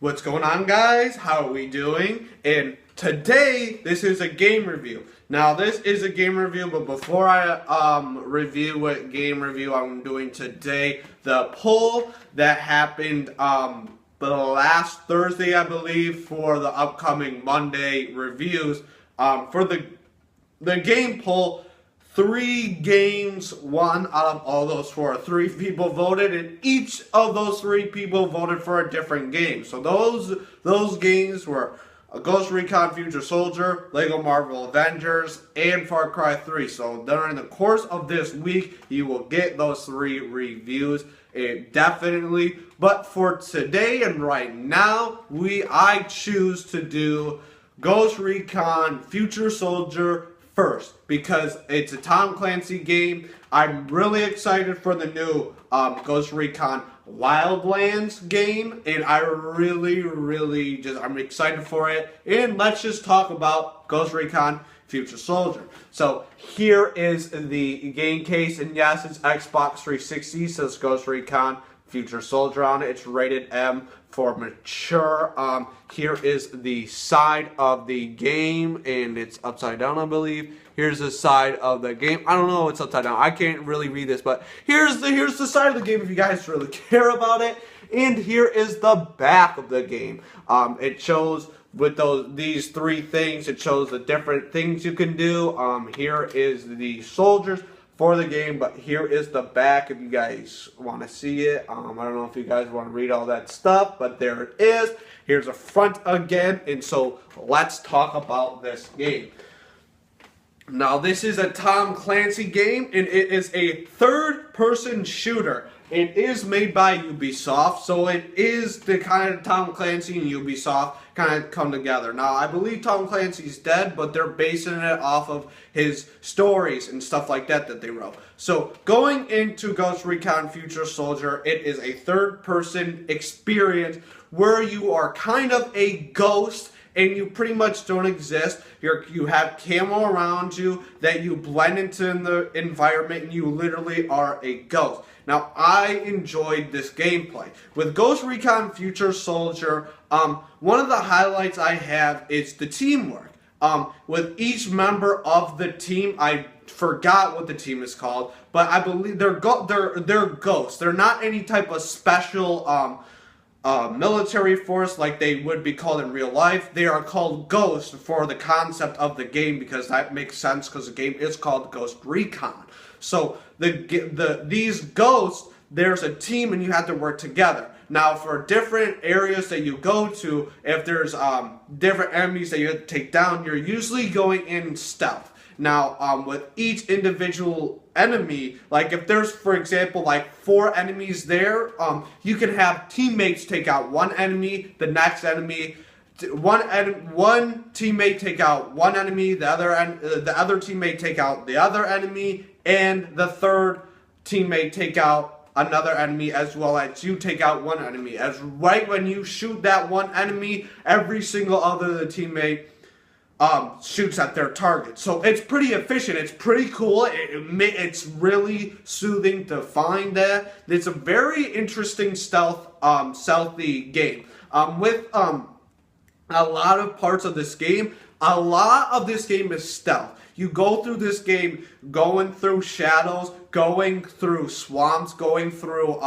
What's going on, guys? How are we doing? And today, this is a game review. Now, this is a game review, but before I review what game review I'm doing today, the poll that happened the last Thursday, I believe, for the upcoming Monday reviews, for the game poll, 3 games won out of all those 4. 3 people voted, and each of those 3 people voted for a different game. So those games were Ghost Recon Future Soldier, Lego Marvel Avengers, and Far Cry 3. So during the course of this week, you will get those 3 reviews. Definitely. But for today and right now, I choose to do Ghost Recon Future Soldier first, because it's a Tom Clancy game. I'm really excited for the new Ghost Recon Wildlands game, and I'm excited for it. And let's just talk about Ghost Recon Future Soldier. So here is the game case, and yes, it's Xbox 360, says Ghost Recon Future Soldier on it. It's rated M for mature. Here is the side of the game, and it's upside down, I believe. Here's the side of the game. I don't know, it's upside down. I can't really read this, but here's the side of the game if you guys really care about it. And here is the back of the game. It shows with these 3 things. It shows the different things you can do. Here is the soldiers for the game, but here is the back if you guys want to see it. I don't know if you guys want to read all that stuff, but there it is. Here's the front again, and so let's talk about this game. Now, this is a Tom Clancy game, and it is a third-person shooter. It is made by Ubisoft, so it is the kind of Tom Clancy and Ubisoft kind of come together. Now, I believe Tom Clancy's dead, but they're basing it off of his stories and stuff like that they wrote. So, going into Ghost Recon Future Soldier, it is a third-person experience where you are kind of a ghost, and you pretty much don't exist. You have camo around you that you blend into the environment, and you literally are a ghost. Now, I enjoyed this gameplay. With Ghost Recon Future Soldier, one of the highlights I have is the teamwork. With each member of the team, I forgot what the team is called, but I believe they're ghosts. They're not any type of special military force like they would be called in real life. They are called ghosts for the concept of the game, because that makes sense, because the game is called Ghost Recon. So these ghosts, there's a team and you have to work together. Now, for different areas that you go to, if there's different enemies that you have to take down, you're usually going in stealth. Now, with each individual enemy, like if there's, for example, like 4 enemies there, you can have teammates take out one enemy, the next enemy, one teammate take out one enemy, the other teammate take out the other enemy, and the third teammate take out another enemy, as well as you take out one enemy. As right when you shoot that one enemy, every single other teammate shoots at their target. So it's pretty efficient. It's pretty cool. It's really soothing to find that. It's a very interesting stealthy game. With a lot of parts of this game, a lot of this game is stealth. You go through this game going through shadows, going through swamps, going through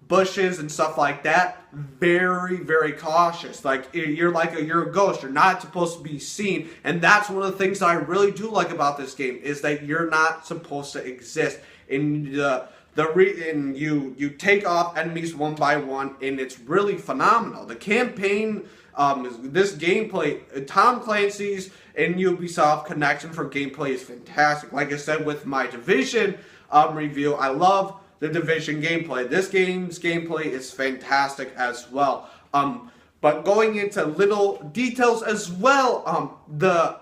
bushes and stuff like that. Very, very cautious. Like you're a ghost. You're not supposed to be seen, and that's one of the things that I really do like about this game, is that you're not supposed to exist. And you take off enemies one by one, and it's really phenomenal. The campaign, this gameplay, Tom Clancy's and Ubisoft connection for gameplay is fantastic. Like I said with my Division review, I love the Division gameplay. This game's gameplay is fantastic as well. But going into little details as well, the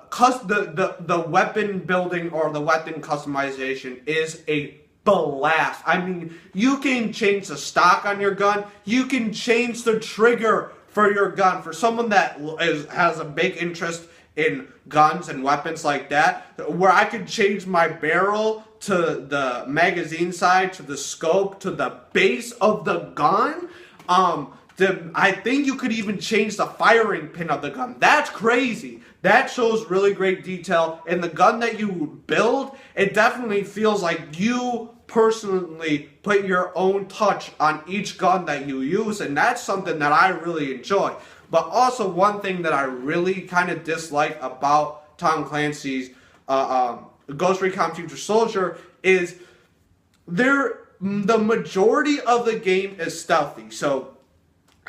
weapon building or the weapon customization is a blast. I mean, you can change the stock on your gun. You can change the trigger for your gun. For someone that has a big interest in guns and weapons like that, where I could change my barrel to the magazine side, to the scope, to the base of the gun, I think you could even change the firing pin of the gun. That's crazy. That shows really great detail. And the gun that you build, it definitely feels like you personally put your own touch on each gun that you use. And that's something that I really enjoy. But also one thing that I really kind of dislike about Tom Clancy's Ghost Recon Future Soldier is the majority of the game is stealthy. So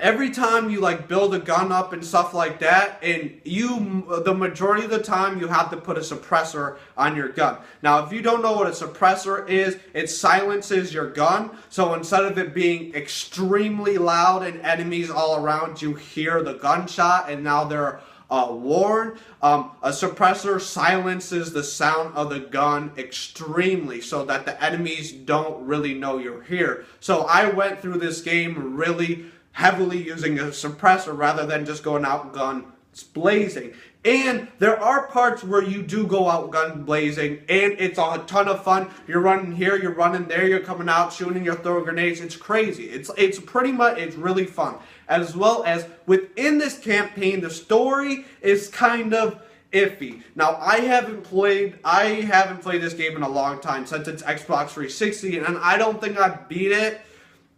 every time you like build a gun up and stuff like that, and the majority of the time you have to put a suppressor on your gun. Now, if you don't know what a suppressor is, it silences your gun. So instead of it being extremely loud and enemies all around you hear the gunshot and now they're warned, a suppressor silences the sound of the gun extremely so that the enemies don't really know you're here. So I went through this game really heavily using a suppressor rather than just going out guns blazing. And there are parts where you do go out gun blazing and it's a ton of fun. You're running here, you're running there, you're coming out shooting, you're throwing grenades. It's crazy. It's pretty much, it's really fun. As well as within this campaign, the story is kind of iffy. Now, I haven't played this game in a long time, since it's Xbox 360, and I don't think I beat it.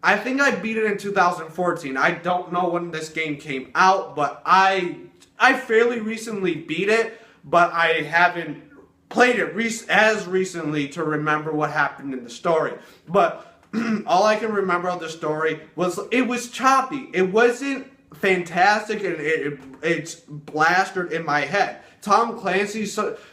I think I beat it in 2014. I don't know when this game came out, but I fairly recently beat it, but I haven't played it as recently to remember what happened in the story. But all I can remember of the story was it was choppy. It wasn't fantastic, and it's blasted in my head.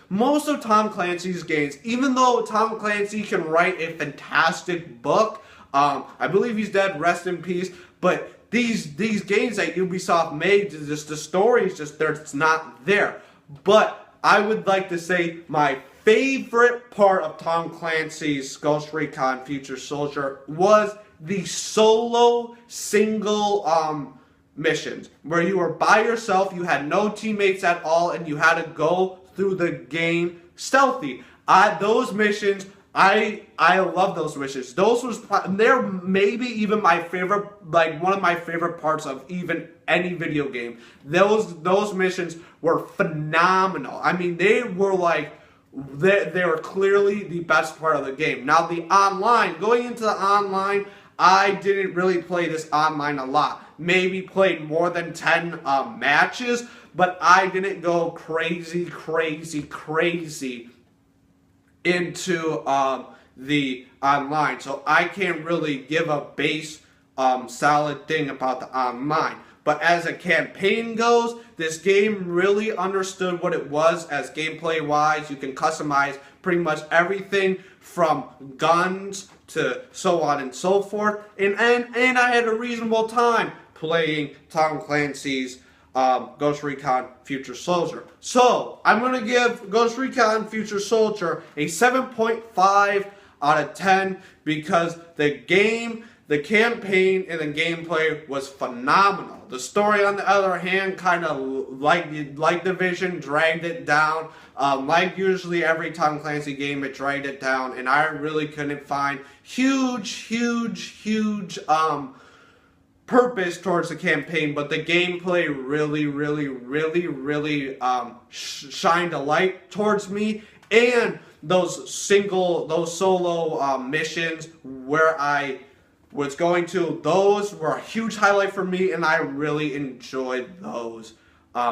Most of Tom Clancy's games, even though Tom Clancy can write a fantastic book, I believe he's dead, rest in peace, but these games that Ubisoft made, just the story is just there, it's not there. But I would like to say my favorite part of Tom Clancy's Ghost Recon Future Soldier was the solo single missions where you were by yourself, you had no teammates at all, and you had to go through the game stealthy. Those missions, I love those missions. They're maybe even my favorite, like one of my favorite parts of even any video game. Those missions were phenomenal. I mean, they were clearly the best part of the game. Now going into the online, I didn't really play this online a lot. Maybe played more than 10 matches, but I didn't go crazy into the online. So I can't really give a base solid thing about the online. But as a campaign goes, this game really understood what it was as gameplay wise. You can customize pretty much everything from guns to so on and so forth. And I had a reasonable time playing Tom Clancy's Ghost Recon Future Soldier. So I'm going to give Ghost Recon Future Soldier a 7.5 out of 10 because the game, the campaign, and the gameplay was phenomenal. The story, on the other hand, kind of like Division, dragged it down. Like usually every Tom Clancy game, it dragged it down, and I really couldn't find huge purpose towards the campaign, but the gameplay really shined a light towards me, and those solo missions where I was going to, those were a huge highlight for me, and I really enjoyed those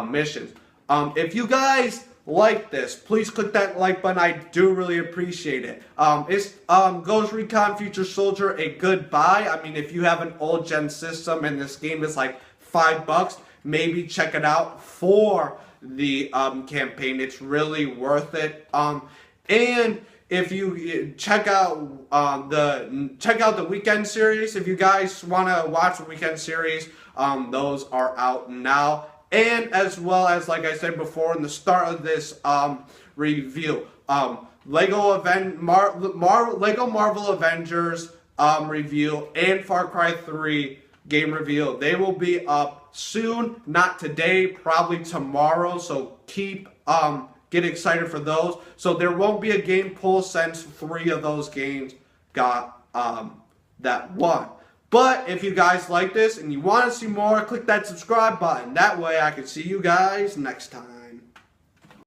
missions. If you guys like this, please click that like button. I do really appreciate it. Is Ghost Recon Future Soldier a good buy? I mean, if you have an old gen system and this game is like $5, maybe check it out for the campaign. It's really worth it. And if you check out the Weekend series, if you guys want to watch the Weekend series, those are out now. And as well as, like I said before in the start of this review, Lego Marvel Avengers review and Far Cry 3 game review. They will be up soon, not today, probably tomorrow. So get excited for those. So there won't be a game pull since 3 of those games got that one. But if you guys like this and you want to see more, click that subscribe button. That way I can see you guys next time.